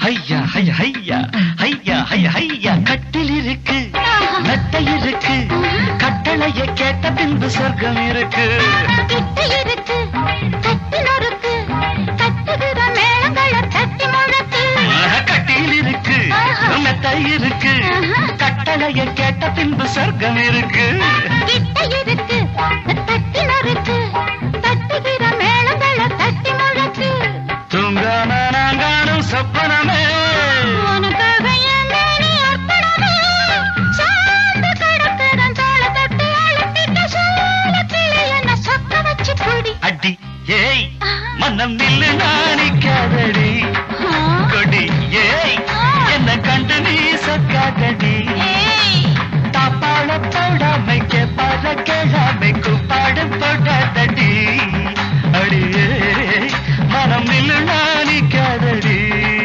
ஐயா ஐயா ஐயா ஐயா ஐயா ஐயா கட்டில் இருக்கு மெத்தை இருக்கு கட்டளைய கேட்ட பின்பு சொர்க்கம் இருக்கு கிட்ட இருக்கு கட்டில் இருக்கு கட்டுகிற மேளங்களை தட்டி முழக்கு கட்டில் இருக்கு மெத்தை இருக்கு கட்டளைய கேட்ட பின்பு சொர்க்கம் இருக்கு கிட்ட இருக்கு